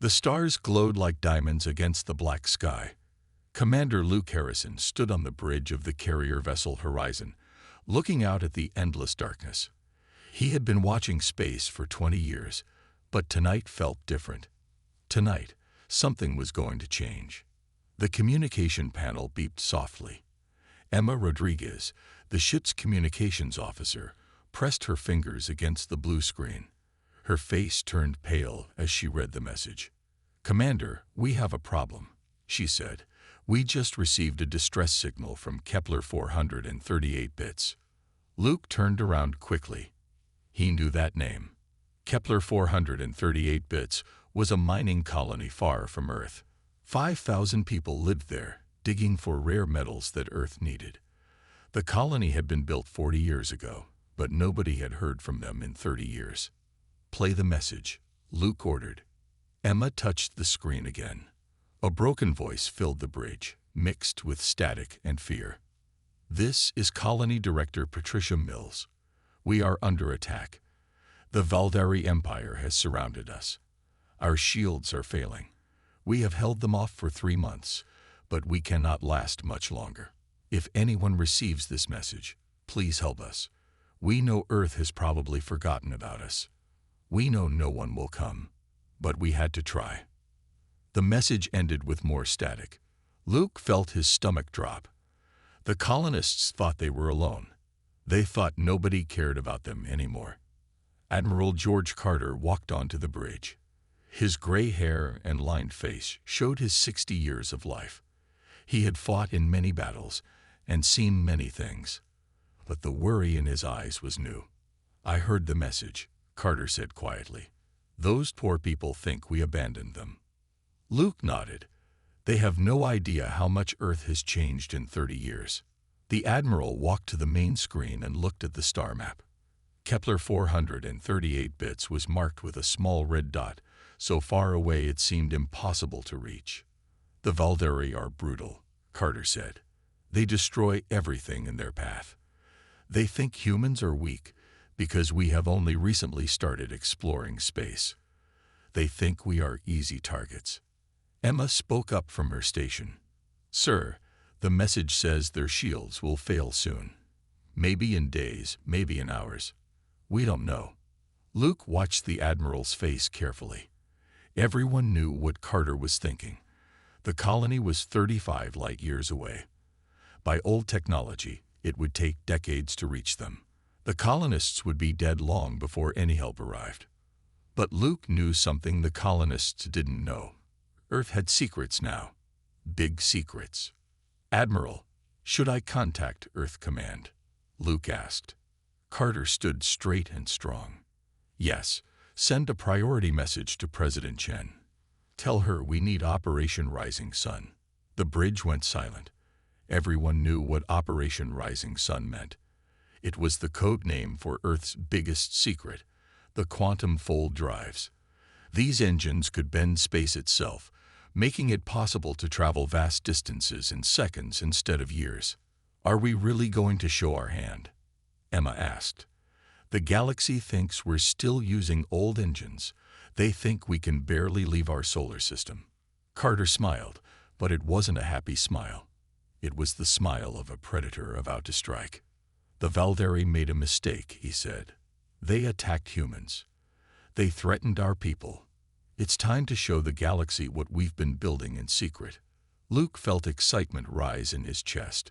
The stars glowed like diamonds against the black sky. Commander Luke Harrison stood on the bridge of the carrier vessel Horizon, looking out at the endless darkness. He had been watching space for 20 years, but tonight felt different. Tonight, something was going to change. The communication panel beeped softly. Emma Rodriguez, the ship's communications officer, pressed her fingers against the blue screen. Her face turned pale as she read the message. "Commander, we have a problem," she said. "We just received a distress signal from Kepler 438 bits." Luke turned around quickly. He knew that name. Kepler 438 bits was a mining colony far from Earth. 5,000 people lived there, digging for rare metals that Earth needed. The colony had been built 40 years ago, but nobody had heard from them in 30 years. "Play the message," Luke ordered. Emma touched the screen again. A broken voice filled the bridge, mixed with static and fear. "This is Colony Director Patricia Mills. We are under attack. The Valdari Empire has surrounded us. Our shields are failing. We have held them off for 3 months, but we cannot last much longer. If anyone receives this message, please help us. We know Earth has probably forgotten about us. We know no one will come, but we had to try." The message ended with more static. Luke felt his stomach drop. The colonists thought they were alone. They thought nobody cared about them anymore. Admiral George Carter walked onto the bridge. His gray hair and lined face showed his 60 years of life. He had fought in many battles and seen many things. But the worry in his eyes was new. "I heard the message," Carter said quietly. "Those poor people think we abandoned them." Luke nodded. They have no idea how much Earth has changed in 30 years. The Admiral walked to the main screen and looked at the star map. Kepler 438 bits was marked with a small red dot, so far away it seemed impossible to reach. "The Valdari are brutal," Carter said. "They destroy everything in their path. They think humans are weak because we have only recently started exploring space. They think we are easy targets." Emma spoke up from her station. "Sir, the message says their shields will fail soon. Maybe in days, maybe in hours. We don't know." Luke watched the Admiral's face carefully. Everyone knew what Carter was thinking. The colony was 35 light years away. By old technology, it would take decades to reach them. The colonists would be dead long before any help arrived. But Luke knew something the colonists didn't know. Earth had secrets now. Big secrets. "Admiral, should I contact Earth Command?" Luke asked. Carter stood straight and strong. "Yes, send a priority message to President Chen. Tell her we need Operation Rising Sun." The bridge went silent. Everyone knew what Operation Rising Sun meant. It was the code name for Earth's biggest secret, the quantum fold drives. These engines could bend space itself, making it possible to travel vast distances in seconds instead of years. "Are we really going to show our hand?" Emma asked. "The galaxy thinks we're still using old engines. They think we can barely leave our solar system." Carter smiled, but it wasn't a happy smile. It was the smile of a predator about to strike. "The Valdari made a mistake," he said. "They attacked humans. They threatened our people. It's time to show the galaxy what we've been building in secret." Luke felt excitement rise in his chest.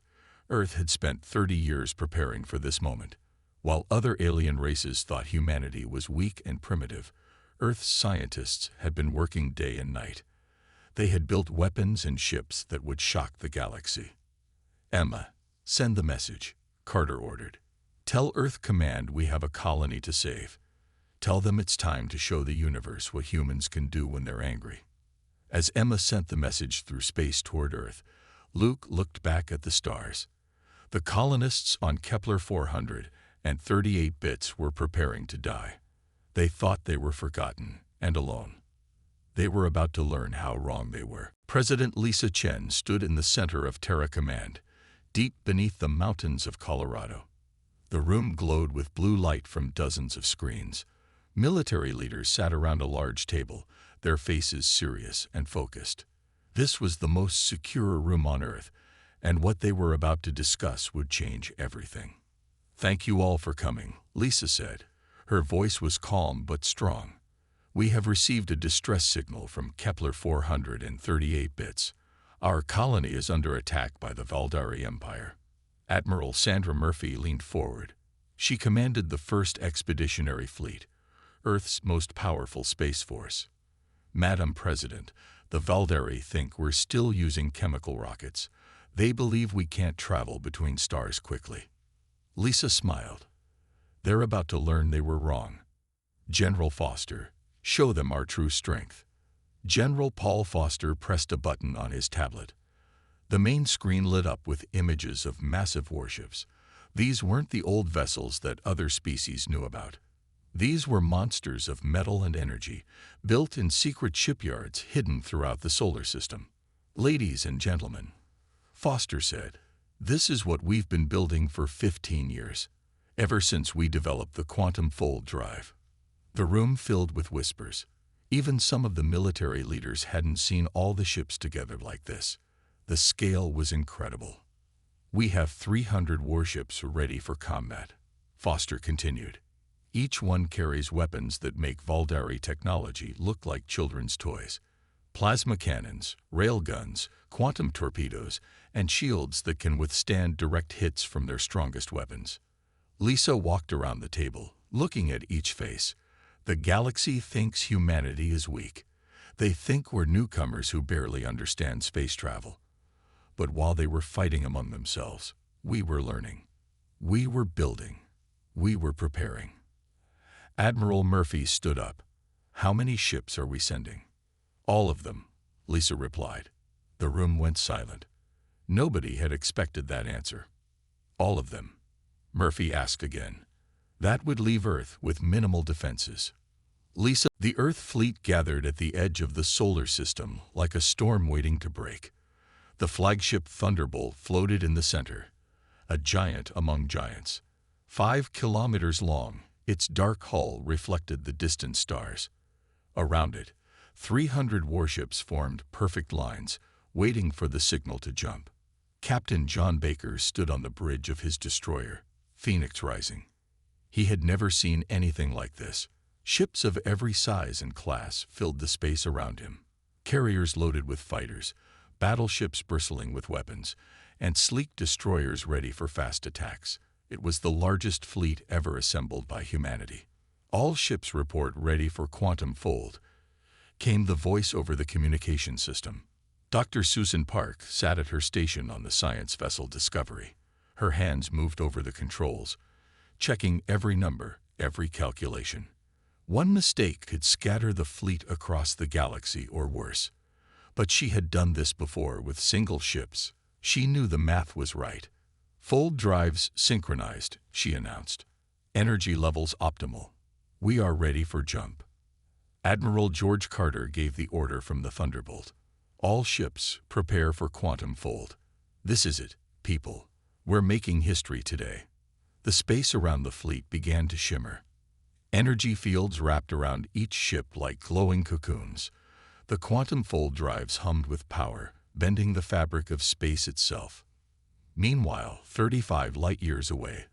Earth had spent 30 years preparing for this moment. While other alien races thought humanity was weak and primitive, Earth's scientists had been working day and night. They had built weapons and ships that would shock the galaxy. "Emma, send the message," Carter ordered. "Tell Earth Command we have a colony to save. Tell them it's time to show the universe what humans can do when they're angry." As Emma sent the message through space toward Earth, Luke looked back at the stars. The colonists on Kepler 438 bits were preparing to die. They thought they were forgotten and alone. They were about to learn how wrong they were. President Lisa Chen stood in the center of Terra Command, deep beneath the mountains of Colorado. The room glowed with blue light from dozens of screens. Military leaders sat around a large table, their faces serious and focused. This was the most secure room on Earth, and what they were about to discuss would change everything. "Thank you all for coming," Lisa said. Her voice was calm but strong. "We have received a distress signal from Kepler 438 bits. Our colony is under attack by the Valdari Empire." Admiral Sandra Murphy leaned forward. She commanded the 1st Expeditionary Fleet, Earth's most powerful space force. "Madam President, the Valdari think we're still using chemical rockets. They believe we can't travel between stars quickly." Lisa smiled. "They're about to learn they were wrong. General Foster, show them our true strength." General Paul Foster pressed a button on his tablet. The main screen lit up with images of massive warships. These weren't the old vessels that other species knew about. These were monsters of metal and energy, built in secret shipyards hidden throughout the solar system. "Ladies and gentlemen," Foster said, "this is what we've been building for 15 years, ever since we developed the quantum fold drive." The room filled with whispers. Even some of the military leaders hadn't seen all the ships together like this. The scale was incredible. "We have 300 warships ready for combat," Foster continued. "Each one carries weapons that make Valdari technology look like children's toys. Plasma cannons, railguns, quantum torpedoes, and shields that can withstand direct hits from their strongest weapons." Lisa walked around the table, looking at each face. "The galaxy thinks humanity is weak. They think we're newcomers who barely understand space travel. But while they were fighting among themselves, we were learning. We were building. We were preparing." Admiral Murphy stood up. "How many ships are we sending?" "All of them," Lisa replied. The room went silent. Nobody had expected that answer. "All of them?" Murphy asked again. "That would leave Earth with minimal defenses." "Lisa, the Earth fleet gathered at the edge of the solar system like a storm waiting to break. The flagship Thunderbolt floated in the center, a giant among giants. 5 kilometers long, its dark hull reflected the distant stars. Around it, 300 warships formed perfect lines, waiting for the signal to jump. Captain John Baker stood on the bridge of his destroyer, Phoenix Rising. He had never seen anything like this. Ships of every size and class filled the space around him. Carriers loaded with fighters, battleships bristling with weapons, and sleek destroyers ready for fast attacks. It was the largest fleet ever assembled by humanity. "All ships report ready for quantum fold," came the voice over the communication system. Dr. Susan Park sat at her station on the science vessel Discovery. Her hands moved over the controls, checking every number, every calculation. One mistake could scatter the fleet across the galaxy or worse. But she had done this before with single ships. She knew the math was right. "Fold drives synchronized," she announced. "Energy levels optimal. We are ready for jump." Admiral George Carter gave the order from the Thunderbolt. "All ships, prepare for quantum fold. This is it, people. We're making history today." The space around the fleet began to shimmer. Energy fields wrapped around each ship like glowing cocoons. The quantum fold drives hummed with power, bending the fabric of space itself. Meanwhile, 35 light-years away,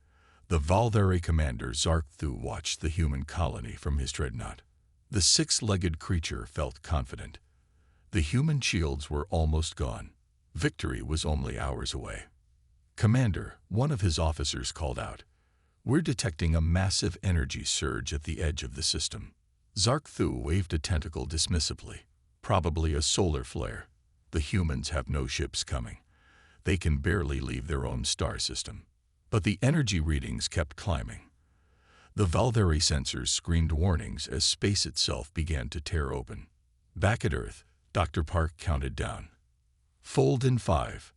the Valdari commander Zark-Thu watched the human colony from his dreadnought. The 6-legged creature felt confident. The human shields were almost gone. Victory was only hours away. "Commander," one of his officers called out, "we're detecting a massive energy surge at the edge of the system." Zark-Thu waved a tentacle dismissively. "Probably a solar flare. The humans have no ships coming. They can barely leave their own star system." But the energy readings kept climbing. The Valdari sensors screamed warnings as space itself began to tear open. Back at Earth, Dr. Park counted down. "Fold in 5,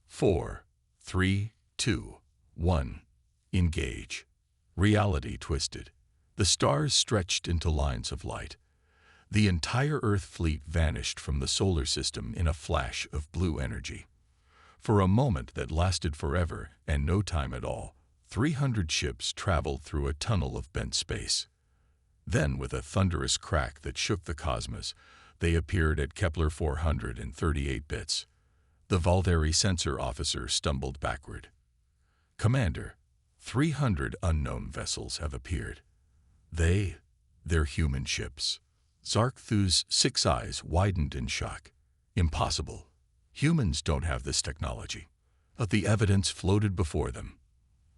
4, 3, 2, 1. Engage." Reality twisted. The stars stretched into lines of light. The entire Earth fleet vanished from the solar system in a flash of blue energy. For a moment that lasted forever and no time at all, 300 ships traveled through a tunnel of bent space. Then, with a thunderous crack that shook the cosmos, They appeared at Kepler 438 bits. The Valderi sensor officer stumbled backward. "Commander, 300 unknown vessels have appeared. They're human ships." Zark-Thu's 6 eyes widened in shock. "Impossible. Humans don't have this technology." But the evidence floated before them.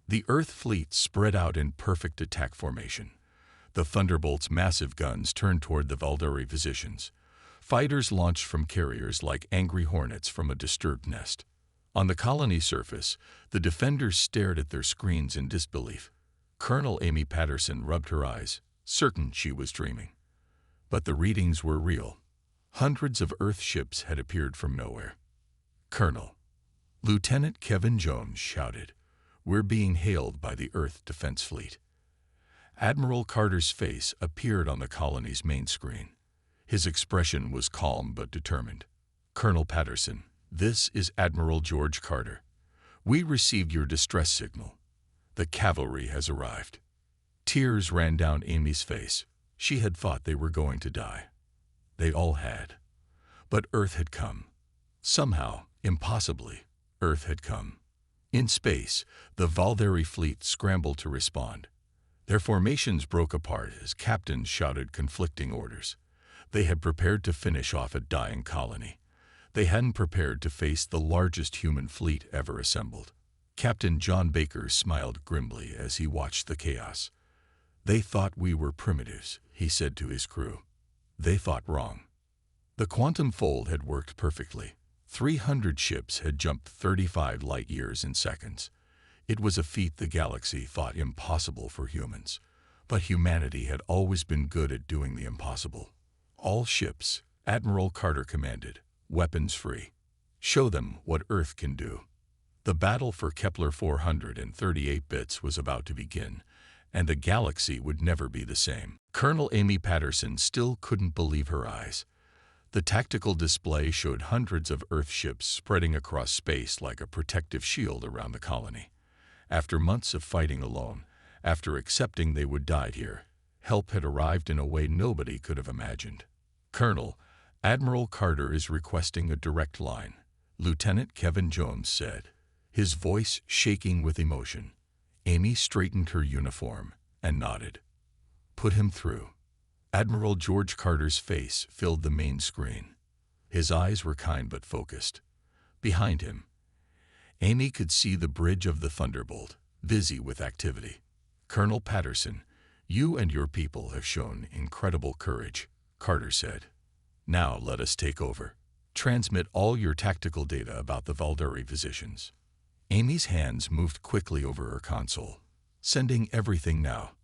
The Earth fleet spread out in perfect attack formation. The Thunderbolt's massive guns turned toward the Valderi positions. Fighters launched from carriers like angry hornets from a disturbed nest. On the colony surface, the defenders stared at their screens in disbelief. Colonel Amy Patterson rubbed her eyes, certain she was dreaming. But the readings were real. Hundreds of Earth ships had appeared from nowhere. "Colonel," Lieutenant Kevin Jones shouted, "we're being hailed by the Earth Defense Fleet." Admiral Carter's face appeared on the colony's main screen. His expression was calm but determined. "Colonel Patterson, this is Admiral George Carter. We received your distress signal. The cavalry has arrived." Tears ran down Amy's face. She had thought they were going to die. They all had. But Earth had come. Somehow, impossibly, Earth had come. In space, the Valderi fleet scrambled to respond. Their formations broke apart as captains shouted conflicting orders. They had prepared to finish off a dying colony. They hadn't prepared to face the largest human fleet ever assembled. Captain John Baker smiled grimly as he watched the chaos. "They thought we were primitives," he said to his crew. "They thought wrong." The quantum fold had worked perfectly. 300 ships had jumped 35 light years in seconds. It was a feat the galaxy thought impossible for humans. But humanity had always been good at doing the impossible. "All ships," Admiral Carter commanded, "weapons free. Show them what Earth can do." The battle for Kepler 438 bits was about to begin, and the galaxy would never be the same. Colonel Amy Patterson still couldn't believe her eyes. The tactical display showed hundreds of Earth ships spreading across space like a protective shield around the colony. After months of fighting alone, after accepting they would die here, help had arrived in a way nobody could have imagined. "Colonel, Admiral Carter is requesting a direct line," Lieutenant Kevin Jones said, his voice shaking with emotion. Amy straightened her uniform and nodded. "Put him through." Admiral George Carter's face filled the main screen. His eyes were kind but focused. Behind him, Amy could see the bridge of the Thunderbolt, busy with activity. "Colonel Patterson, you and your people have shown incredible courage," Carter said. "Now let us take over. Transmit all your tactical data about the Valderi positions." Amy's hands moved quickly over her console. "Sending everything now.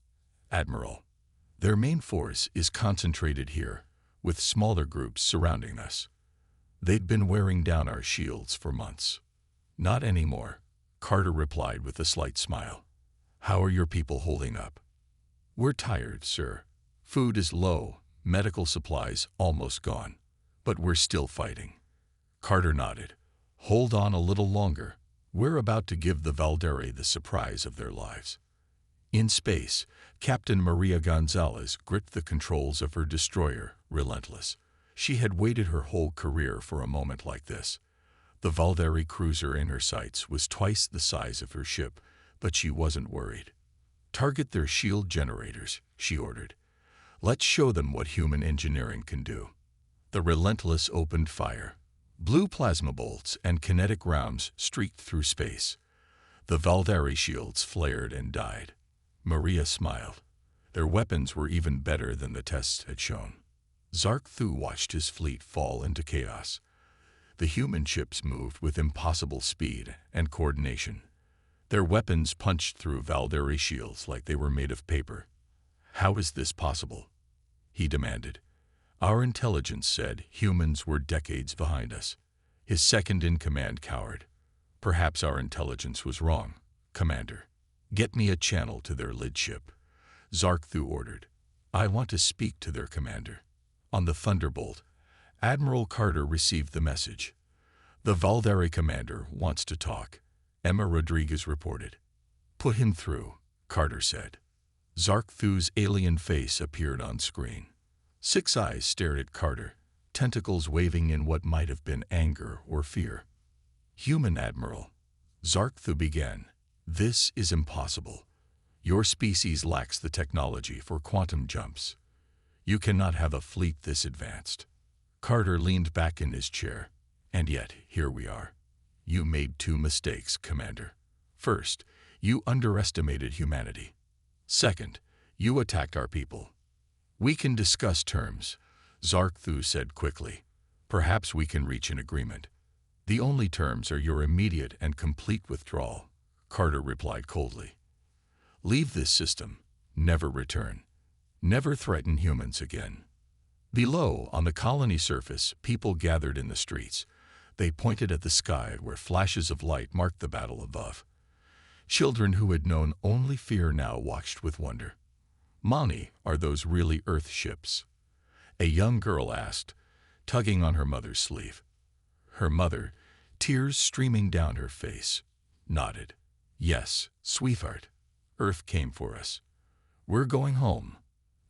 Admiral, their main force is concentrated here, with smaller groups surrounding us. They'd been wearing down our shields for months." "Not anymore," Carter replied with a slight smile. "How are your people holding up?" "We're tired, sir. Food is low, medical supplies almost gone. But we're still fighting." Carter nodded. "Hold on a little longer. We're about to give the Valderi the surprise of their lives." In space, Captain Maria Gonzalez gripped the controls of her destroyer, Relentless. She had waited her whole career for a moment like this. The Valderi cruiser in her sights was twice the size of her ship, but she wasn't worried. "Target their shield generators," she ordered. "Let's show them what human engineering can do." The Relentless opened fire. Blue plasma bolts and kinetic rounds streaked through space. The Valderi shields flared and died. Maria smiled. Their weapons were even better than the tests had shown. Zark-Thu watched his fleet fall into chaos. The human ships moved with impossible speed and coordination. Their weapons punched through Valderi shields like they were made of paper. "How is this possible?" he demanded. "Our intelligence said humans were decades behind us." His second-in-command cowered. "Perhaps our intelligence was wrong, Commander. Get me a channel to their lid ship," Zark-Thu ordered. "I want to speak to their commander." On the Thunderbolt, Admiral Carter received the message. "The Valderi commander wants to talk," Emma Rodriguez reported. "Put him through," Carter said. Zark-Thu's alien face appeared on screen. 6 eyes stared at Carter, tentacles waving in what might have been anger or fear. "Human Admiral," Zarkthu began, "this is impossible. Your species lacks the technology for quantum jumps. You cannot have a fleet this advanced." Carter leaned back in his chair. "And yet, here we are. You made two mistakes, Commander. First, you underestimated humanity. Second, you attacked our people." "We can discuss terms," Zarkthu said quickly. "Perhaps we can reach an agreement." "The only terms are your immediate and complete withdrawal," Carter replied coldly. "Leave this system. Never return. Never threaten humans again." Below, on the colony surface, people gathered in the streets. They pointed at the sky where flashes of light marked the battle above. Children who had known only fear now watched with wonder. "Mommy, are those really Earth ships?" a young girl asked, tugging on her mother's sleeve. Her mother, tears streaming down her face, nodded. "Yes, sweetheart. Earth came for us. We're going home."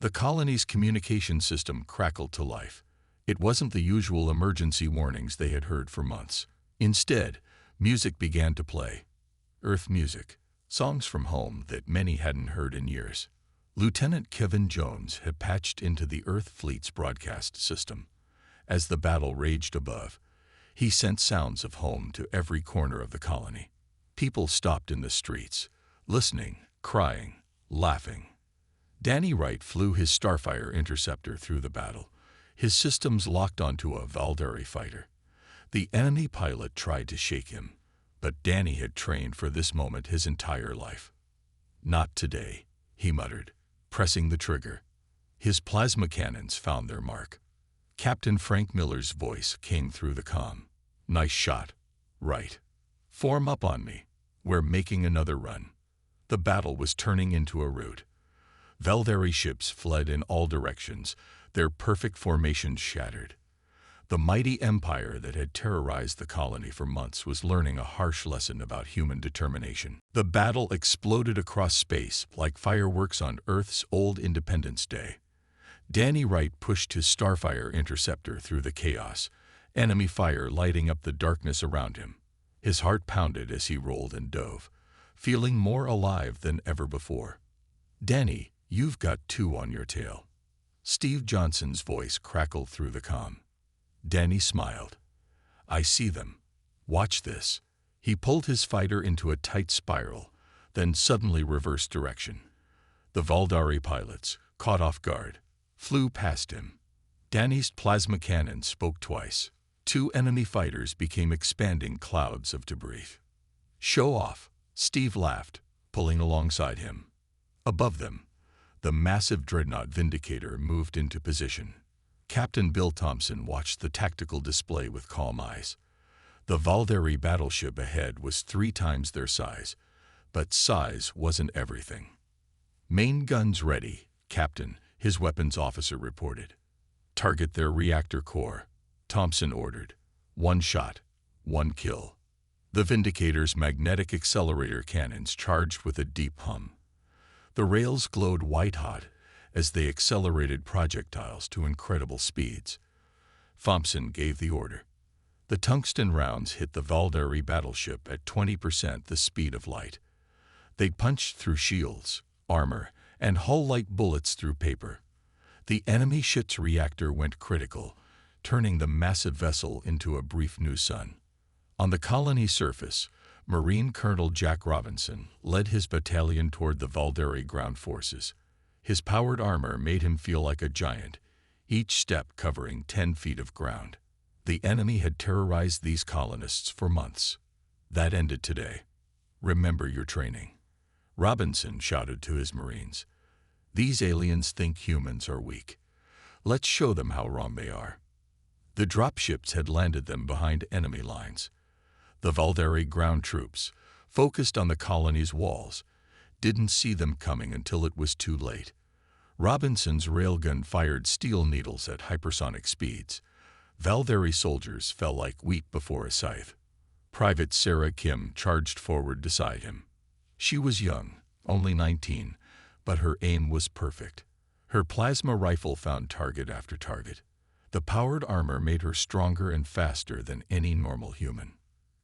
The colony's communication system crackled to life. It wasn't the usual emergency warnings they had heard for months. Instead, music began to play. Earth music, songs from home that many hadn't heard in years. Lieutenant Kevin Jones had patched into the Earth Fleet's broadcast system. As the battle raged above, he sent sounds of home to every corner of the colony. People stopped in the streets, listening, crying, laughing. Danny Wright flew his Starfire interceptor through the battle, his systems locked onto a Valdari fighter. The enemy pilot tried to shake him, but Danny had trained for this moment his entire life. "Not today," he muttered, pressing the trigger. His plasma cannons found their mark. Captain Frank Miller's voice came through the comm. "Nice shot. Right. Form up on me. We're making another run." The battle was turning into a rout. Valdari ships fled in all directions, their perfect formations shattered. The mighty empire that had terrorized the colony for months was learning a harsh lesson about human determination. The battle exploded across space like fireworks on Earth's old Independence Day. Danny Wright pushed his Starfire interceptor through the chaos, enemy fire lighting up the darkness around him. His heart pounded as he rolled and dove, feeling more alive than ever before. "Danny, you've got two on your tail." Steve Johnson's voice crackled through the comm. Danny smiled. "I see them. Watch this." He pulled his fighter into a tight spiral, then suddenly reversed direction. The Valdari pilots, caught off guard, flew past him. Danny's plasma cannon spoke twice. Two enemy fighters became expanding clouds of debris. "Show off," Steve laughed, pulling alongside him. Above them, the massive dreadnought Vindicator moved into position. Captain Bill Thompson watched the tactical display with calm eyes. The Valdari battleship ahead was 3 times their size, but size wasn't everything. "Main guns ready, Captain," his weapons officer reported. "Target their reactor core," Thompson ordered. "One shot, one kill." The Vindicator's magnetic accelerator cannons charged with a deep hum. The rails glowed white-hot as they accelerated projectiles to incredible speeds. Thompson gave the order. The tungsten rounds hit the Valdari battleship at 20% the speed of light. They punched through shields, armor, and hull like bullets through paper. The enemy ship's reactor went critical, turning the massive vessel into a brief new sun. On the colony surface, Marine Colonel Jack Robinson led his battalion toward the Valdari ground forces. His powered armor made him feel like a giant, each step covering 10 feet of ground. The enemy had terrorized these colonists for months. That ended today. "Remember your training," Robinson shouted to his Marines. "These aliens think humans are weak. Let's show them how wrong they are." The dropships had landed them behind enemy lines. The Valdari ground troops, focused on the colony's walls, didn't see them coming until it was too late. Robinson's railgun fired steel needles at hypersonic speeds. Valdari soldiers fell like wheat before a scythe. Private Sarah Kim charged forward beside him. She was young, only 19, but her aim was perfect. Her plasma rifle found target after target. The powered armor made her stronger and faster than any normal human.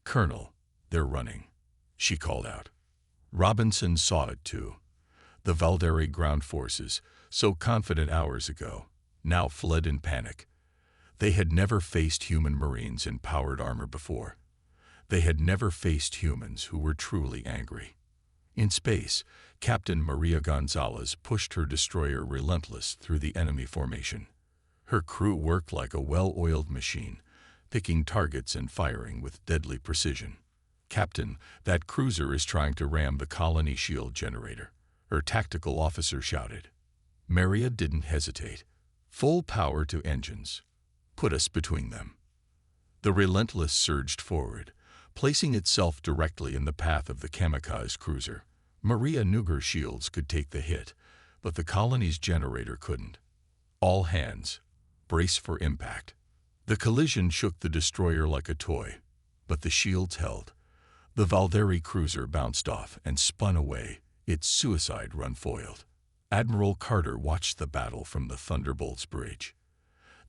"Colonel, they're running," she called out. Robinson saw it too. The Valderi ground forces, so confident hours ago, now fled in panic. They had never faced human Marines in powered armor before. They had never faced humans who were truly angry. In space, Captain Maria Gonzalez pushed her destroyer Relentless through the enemy formation. Her crew worked like a well-oiled machine, picking targets and firing with deadly precision. "Captain, that cruiser is trying to ram the colony shield generator," her tactical officer shouted. Maria didn't hesitate. "Full power to engines. Put us between them." The Relentless surged forward, placing itself directly in the path of the kamikaze cruiser. Maria knew her shields could take the hit, but the colony's generator couldn't. "All hands, brace for impact." The collision shook the destroyer like a toy, but the shields held. The Valderi cruiser bounced off and spun away, its suicide run foiled. Admiral Carter watched the battle from the Thunderbolt's bridge.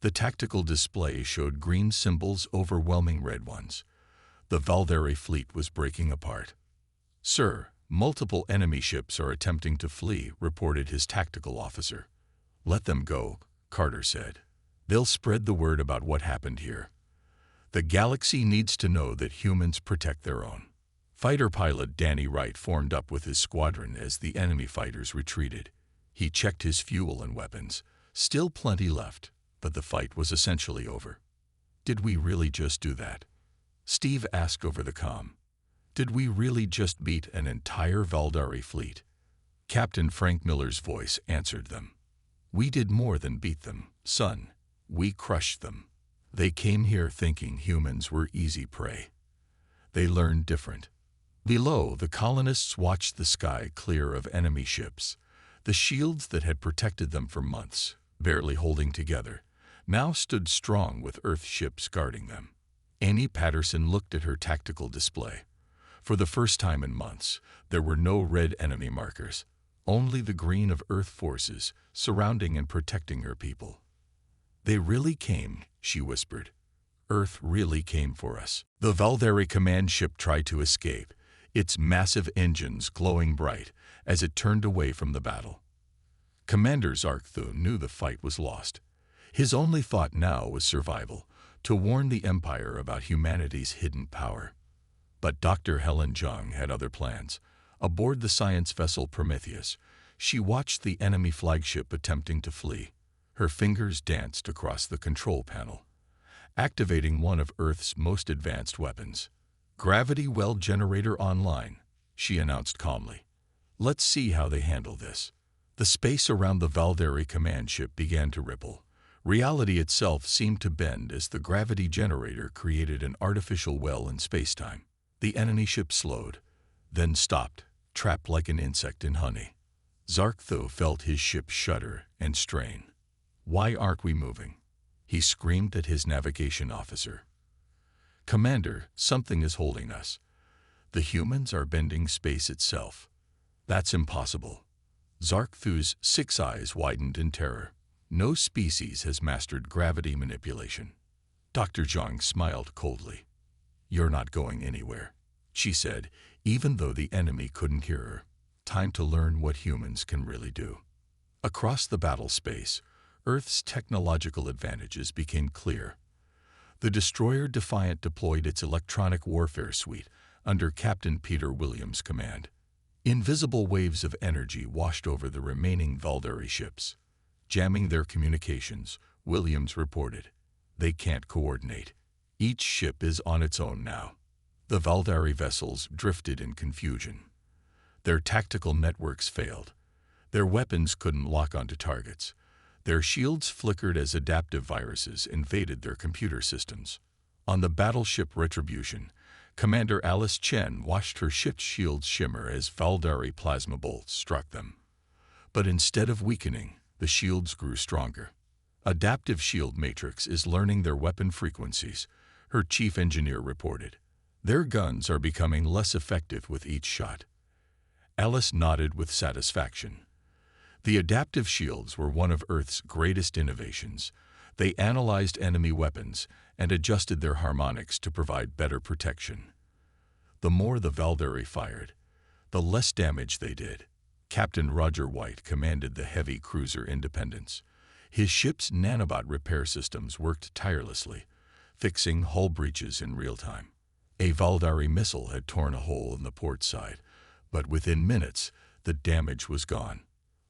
The tactical display showed green symbols overwhelming red ones. The Valderi fleet was breaking apart. "Sir, multiple enemy ships are attempting to flee," reported his tactical officer. "Let them go," Carter said. "They'll spread the word about what happened here. The galaxy needs to know that humans protect their own." Fighter pilot Danny Wright formed up with his squadron as the enemy fighters retreated. He checked his fuel and weapons. Still plenty left, but the fight was essentially over. "Did we really just do that?" Steve asked over the comm. "Did we really just beat an entire Valderi fleet?" Captain Frank Miller's voice answered them. "We did more than beat them, son. We crushed them. They came here thinking humans were easy prey. They learned different." Below, the colonists watched the sky clear of enemy ships. The shields that had protected them for months, barely holding together, now stood strong with Earth ships guarding them. Annie Patterson looked at her tactical display. For the first time in months, there were no red enemy markers, only the green of Earth forces surrounding and protecting her people. "They really came," she whispered. "Earth really came for us." The Valderi command ship tried to escape, its massive engines glowing bright as it turned away from the battle. Commander Zarkthu knew the fight was lost. His only thought now was survival, to warn the Empire about humanity's hidden power. But Dr. Helen Jung had other plans. Aboard the science vessel Prometheus, she watched the enemy flagship attempting to flee. Her fingers danced across the control panel, activating one of Earth's most advanced weapons. "Gravity well generator online," she announced calmly. "Let's see how they handle this." The space around the Valderi command ship began to ripple. Reality itself seemed to bend as the gravity generator created an artificial well in spacetime. The enemy ship slowed, then stopped, trapped like an insect in honey. Zarkthu felt his ship shudder and strain. "Why aren't we moving?" he screamed at his navigation officer. "Commander, something is holding us. The humans are bending space itself." "That's impossible." Zarkthu's 6 eyes widened in terror. "No species has mastered gravity manipulation." Dr. Zhang smiled coldly. "You're not going anywhere," she said, even though the enemy couldn't hear her. "Time to learn what humans can really do." Across the battle space, Earth's technological advantages became clear. The destroyer Defiant deployed its electronic warfare suite under Captain Peter Williams' command. Invisible waves of energy washed over the remaining Valderi ships, jamming their communications, Williams reported. "They can't coordinate. Each ship is on its own now." The Valderi vessels drifted in confusion. Their tactical networks failed. Their weapons couldn't lock onto targets. Their shields flickered as adaptive viruses invaded their computer systems. On the battleship Retribution, Commander Alice Chen watched her ship's shields shimmer as Valderi plasma bolts struck them. But instead of weakening, the shields grew stronger. "Adaptive shield matrix is learning their weapon frequencies," her chief engineer reported. "Their guns are becoming less effective with each shot." Alice nodded with satisfaction. The adaptive shields were one of Earth's greatest innovations. They analyzed enemy weapons and adjusted their harmonics to provide better protection. The more the Valdari fired, the less damage they did. Captain Roger White commanded the heavy cruiser Independence. His ship's nanobot repair systems worked tirelessly, fixing hull breaches in real time. A Valdari missile had torn a hole in the port side, but within minutes, the damage was gone.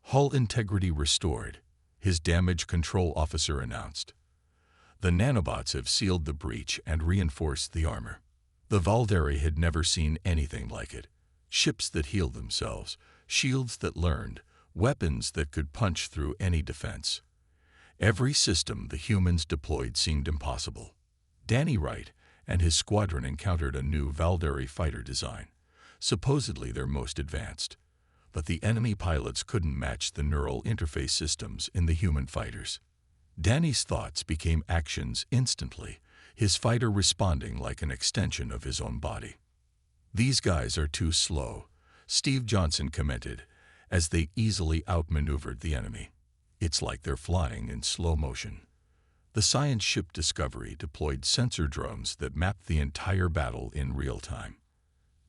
Hull integrity restored, his damage control officer announced. The nanobots have sealed the breach and reinforced the armor. The Valdari had never seen anything like it. Ships that healed themselves, shields that learned, weapons that could punch through any defense. Every system the humans deployed seemed impossible. Danny Wright and his squadron encountered a new Valdari fighter design, supposedly their most advanced. But the enemy pilots couldn't match the neural interface systems in the human fighters. Danny's thoughts became actions instantly, his fighter responding like an extension of his own body. "These guys are too slow," Steve Johnson commented, as they easily outmaneuvered the enemy. "It's like they're flying in slow motion." The science ship Discovery deployed sensor drones that mapped the entire battle in real time.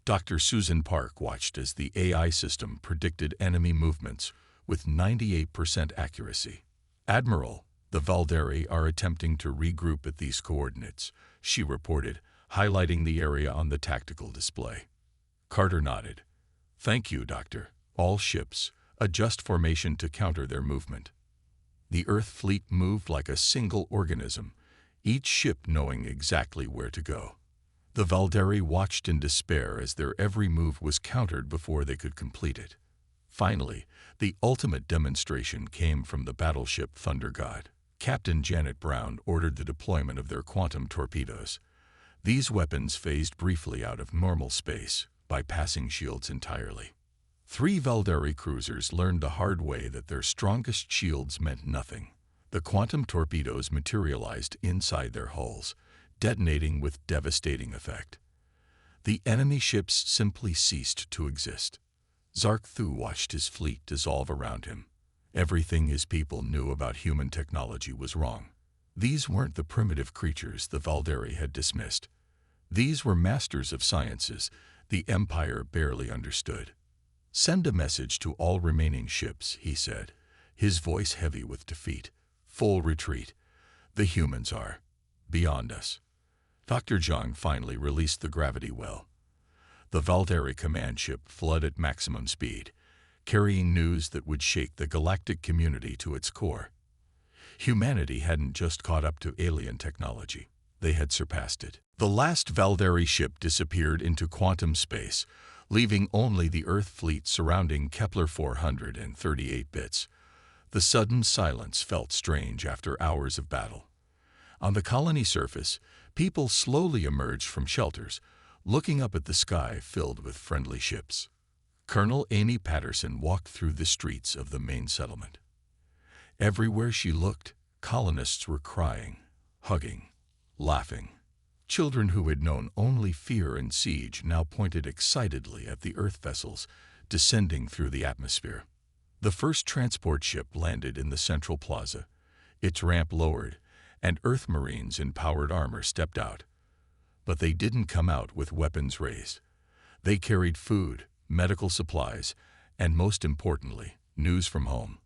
Dr. Susan Park watched as the AI system predicted enemy movements with 98% accuracy. "Admiral, the Valdari are attempting to regroup at these coordinates," she reported, highlighting the area on the tactical display. Carter nodded. "Thank you, Doctor. All ships, adjust formation to counter their movement." The Earth fleet moved like a single organism, each ship knowing exactly where to go. The Valdari watched in despair as their every move was countered before they could complete it. Finally, the ultimate demonstration came from the battleship Thunder God. Captain Janet Brown ordered the deployment of their quantum torpedoes. These weapons phased briefly out of normal space, bypassing shields entirely. 3 Valdari cruisers learned the hard way that their strongest shields meant nothing. The quantum torpedoes materialized inside their hulls, detonating with devastating effect. The enemy ships simply ceased to exist. Zark Thu watched his fleet dissolve around him. Everything his people knew about human technology was wrong. These weren't the primitive creatures the Valdari had dismissed. These were masters of sciences the Empire barely understood. "Send a message to all remaining ships," he said, his voice heavy with defeat. "Full retreat. The humans are beyond us." Dr. Zhang finally released the gravity well. The Valdari command ship fled at maximum speed, carrying news that would shake the galactic community to its core. Humanity hadn't just caught up to alien technology. They had surpassed it. The last Valdari ship disappeared into quantum space, leaving only the Earth fleet surrounding Kepler 438 bits. The sudden silence felt strange after hours of battle. On the colony surface, people slowly emerged from shelters, looking up at the sky filled with friendly ships. Colonel Amy Patterson walked through the streets of the main settlement. Everywhere she looked, colonists were crying, hugging, laughing. Children who had known only fear and siege now pointed excitedly at the Earth vessels descending through the atmosphere. The first transport ship landed in the central plaza. Its ramp lowered, and Earth Marines in powered armor stepped out. But they didn't come out with weapons raised. They carried food, medical supplies, and most importantly, news from home.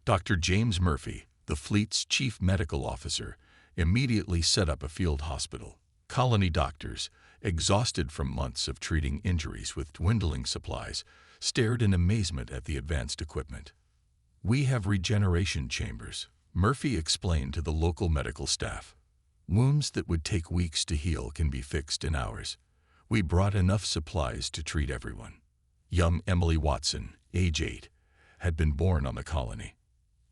Dr. James Murphy, the fleet's chief medical officer, immediately set up a field hospital. Colony doctors, exhausted from months of treating injuries with dwindling supplies, stared in amazement at the advanced equipment. "We have regeneration chambers," Murphy explained to the local medical staff. "Wounds that would take weeks to heal can be fixed in hours. We brought enough supplies to treat everyone." Young Emily Watson, age 8, had been born on the colony.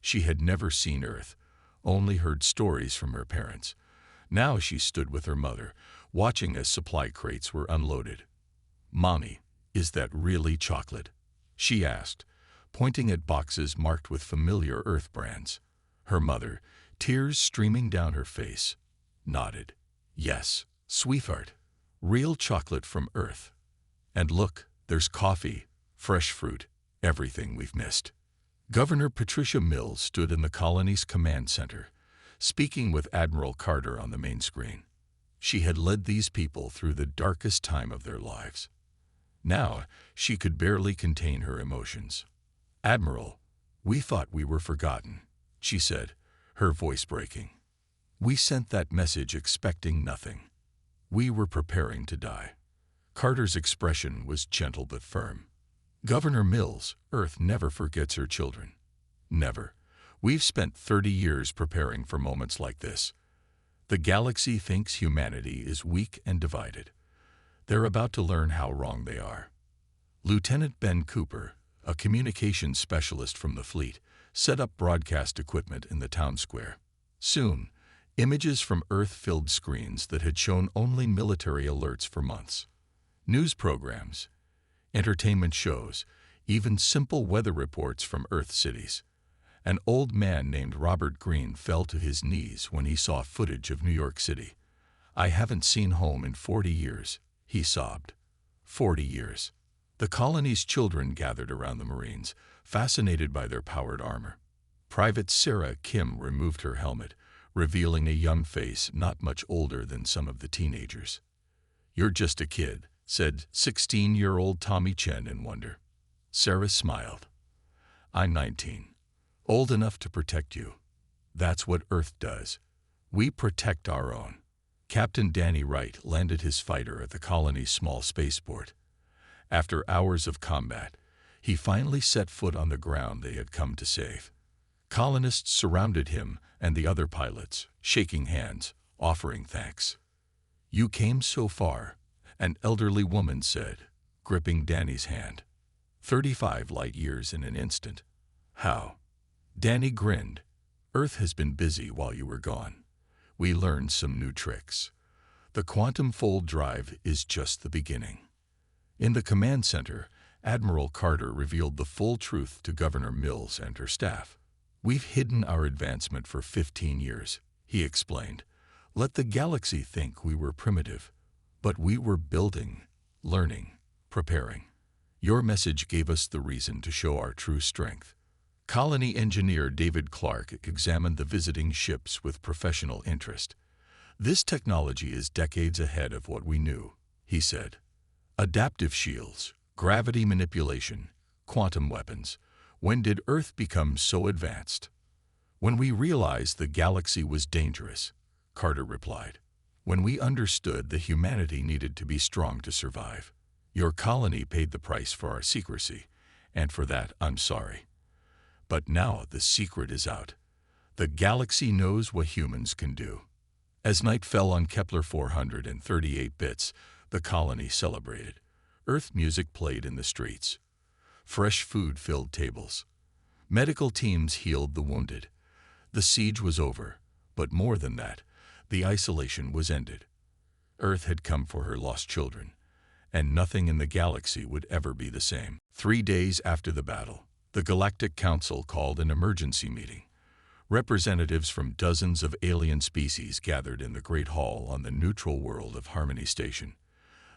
She had never seen Earth, only heard stories from her parents. Now she stood with her mother, watching as supply crates were unloaded. "Mommy, is that really chocolate?" she asked, pointing at boxes marked with familiar Earth brands. Her mother, tears streaming down her face, nodded. "Yes, sweetheart, real chocolate from Earth. And look, there's coffee, fresh fruit, everything we've missed." Governor Patricia Mills stood in the colony's command center, speaking with Admiral Carter on the main screen. She had led these people through the darkest time of their lives. Now, she could barely contain her emotions. "Admiral, we thought we were forgotten," she said, her voice breaking. "We sent that message expecting nothing. We were preparing to die." Carter's expression was gentle but firm. "Governor Mills, Earth never forgets her children. Never. We've spent 30 years preparing for moments like this. The galaxy thinks humanity is weak and divided. They're about to learn how wrong they are." Lieutenant Ben Cooper, a communications specialist from the fleet, set up broadcast equipment in the town square. Soon, images from Earth filled screens that had shown only military alerts for months. News programs, entertainment shows, even simple weather reports from Earth cities. An old man named Robert Greene fell to his knees when he saw footage of New York City. "I haven't seen home in 40 years, he sobbed. 40 years. The colony's children gathered around the Marines, fascinated by their powered armor. Private Sarah Kim removed her helmet, revealing a young face not much older than some of the teenagers. "You're just a kid," said 16-year-old Tommy Chen in wonder. Sarah smiled. "I'm 19. Old enough to protect you. That's what Earth does. We protect our own." Captain Danny Wright landed his fighter at the colony's small spaceport. After hours of combat, he finally set foot on the ground they had come to save. Colonists surrounded him and the other pilots, shaking hands, offering thanks. "You came so far," an elderly woman said, gripping Danny's hand. 35 light years in an instant. "How?" Danny grinned. "Earth has been busy while you were gone. We learned some new tricks. The quantum fold drive is just the beginning." In the command center, Admiral Carter revealed the full truth to Governor Mills and her staff. "We've hidden our advancement for 15 years, he explained. "Let the galaxy think we were primitive, but we were building, learning, preparing. Your message gave us the reason to show our true strength." Colony engineer David Clark examined the visiting ships with professional interest. "This technology is decades ahead of what we knew," he said. "Adaptive shields, gravity manipulation, quantum weapons. When did Earth become so advanced?" "When we realized the galaxy was dangerous," Carter replied. "When we understood that humanity needed to be strong to survive. Your colony paid the price for our secrecy, and for that I'm sorry. But now the secret is out. The galaxy knows what humans can do." As night fell on Kepler 438 bits, the colony celebrated. Earth music played in the streets. Fresh food filled tables. Medical teams healed the wounded. The siege was over, but more than that, the isolation was ended. Earth had come for her lost children, and nothing in the galaxy would ever be the same. 3 days after the battle, the Galactic Council called an emergency meeting. Representatives from dozens of alien species gathered in the Great Hall on the neutral world of Harmony Station.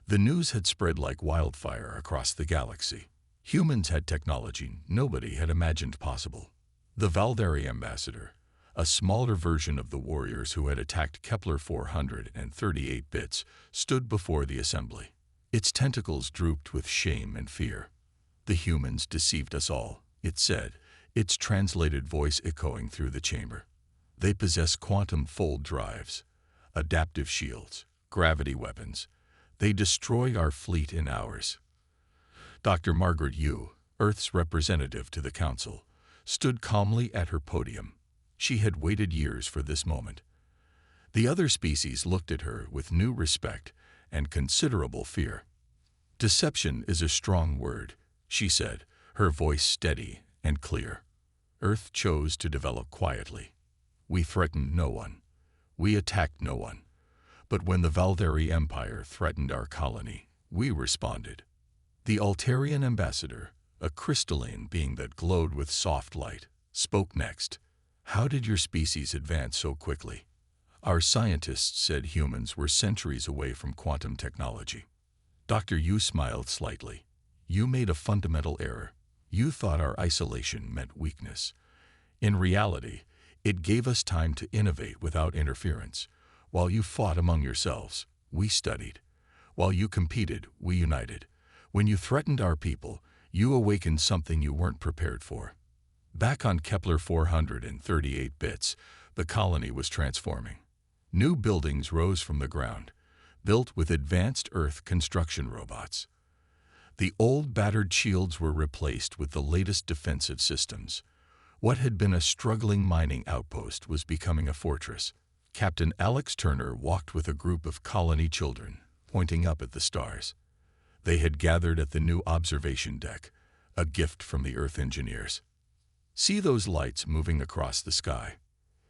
The news had spread like wildfire across the galaxy. Humans had technology nobody had imagined possible. The Valdari ambassador, a smaller version of the warriors who had attacked Kepler 438 bits, stood before the assembly. Its tentacles drooped with shame and fear. "The humans deceived us all," it said, its translated voice echoing through the chamber. "They possess quantum fold drives, adaptive shields, gravity weapons. They destroy our fleet in hours." Dr. Margaret Yu, Earth's representative to the Council, stood calmly at her podium. She had waited years for this moment. The other species looked at her with new respect and considerable fear. "Deception is a strong word," she said, her voice steady and clear. "Earth chose to develop quietly. We threatened no one. We attacked no one. But when the Valdari Empire threatened our colony, we responded." The Altarian ambassador, a crystalline being that glowed with soft light, spoke next. "How did your species advance so quickly?" "Our scientists said humans were centuries away from quantum technology." Dr. Yu smiled slightly. "You made a fundamental error. You thought our isolation meant weakness. In reality, It gave us time to innovate without interference. While you fought among yourselves, we studied. While you competed, we united. When you threatened our people, you awakened something you weren't prepared for. Back on Kepler 438 bits, the colony was transforming. New buildings rose from the ground, built with advanced Earth construction robots. The old battered shields were replaced with the latest defensive systems. What had been a struggling mining outpost was becoming a fortress. Captain Alex Turner walked with a group of colony children, pointing up at the stars. They had gathered at the new observation deck, a gift from the Earth engineers. "See those lights moving across the sky?"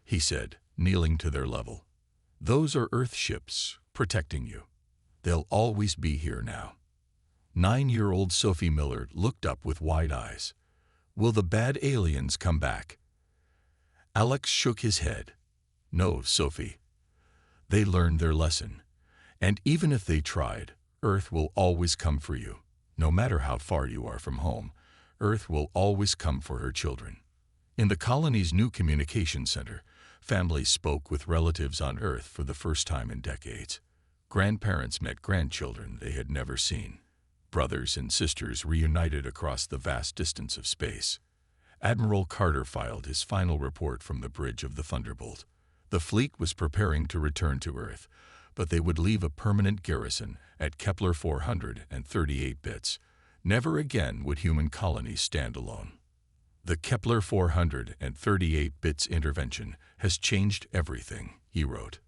he said, kneeling to their level. "Those are Earth ships, protecting you. They'll always be here now." 9-year-old Sophie Miller looked up with wide eyes. "Will the bad aliens come back?" Alex shook his head. "No, Sophie. They learned their lesson. And even if they tried, Earth will always come for you. No matter how far you are from home, Earth will always come for her children." In the colony's new communication center, families spoke with relatives on Earth for the first time in decades. Grandparents met grandchildren they had never seen. Brothers and sisters reunited across the vast distance of space. Admiral Carter filed his final report from the bridge of the Thunderbolt. The fleet was preparing to return to Earth, but they would leave a permanent garrison at Kepler 438 bits. Never again would human colonies stand alone. "The Kepler 438 bits intervention has changed everything," he wrote.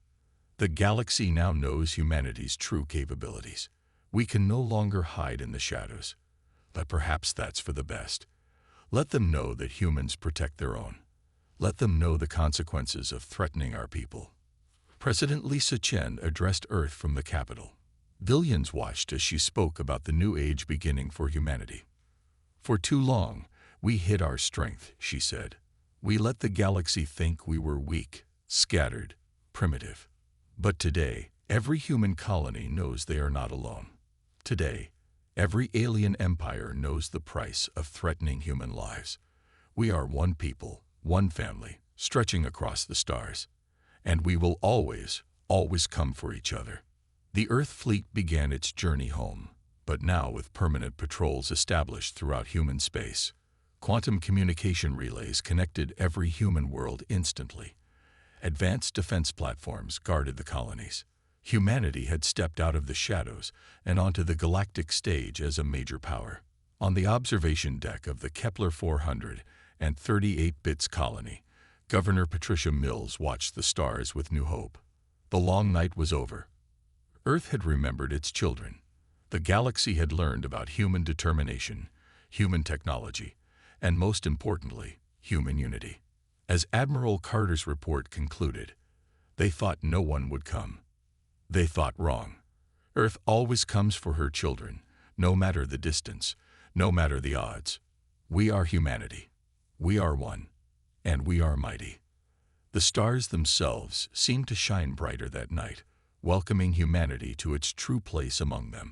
"The galaxy now knows humanity's true capabilities. We can no longer hide in the shadows. But perhaps that's for the best. Let them know that humans protect their own. Let them know the consequences of threatening our people." President Lisa Chen addressed Earth from the Capitol. Billions watched as she spoke about the new age beginning for humanity. "For too long, we hid our strength," she said. "We let the galaxy think we were weak, scattered, primitive. But today, every human colony knows they are not alone. Today, every alien empire knows the price of threatening human lives. We are one people, one family, stretching across the stars. And we will always, always come for each other." The Earth fleet began its journey home, but now with permanent patrols established throughout human space. Quantum communication relays connected every human world instantly. Advanced defense platforms guarded the colonies. Humanity had stepped out of the shadows and onto the galactic stage as a major power. On the observation deck of the Kepler 438 bits colony, Governor Patricia Mills watched the stars with new hope. The long night was over. Earth had remembered its children. The galaxy had learned about human determination, human technology, and most importantly, human unity. As Admiral Carter's report concluded, they thought no one would come. They thought wrong. Earth always comes for her children, no matter the distance, no matter the odds. We are humanity. We are one. And we are mighty. The stars themselves seemed to shine brighter that night, welcoming humanity to its true place among them.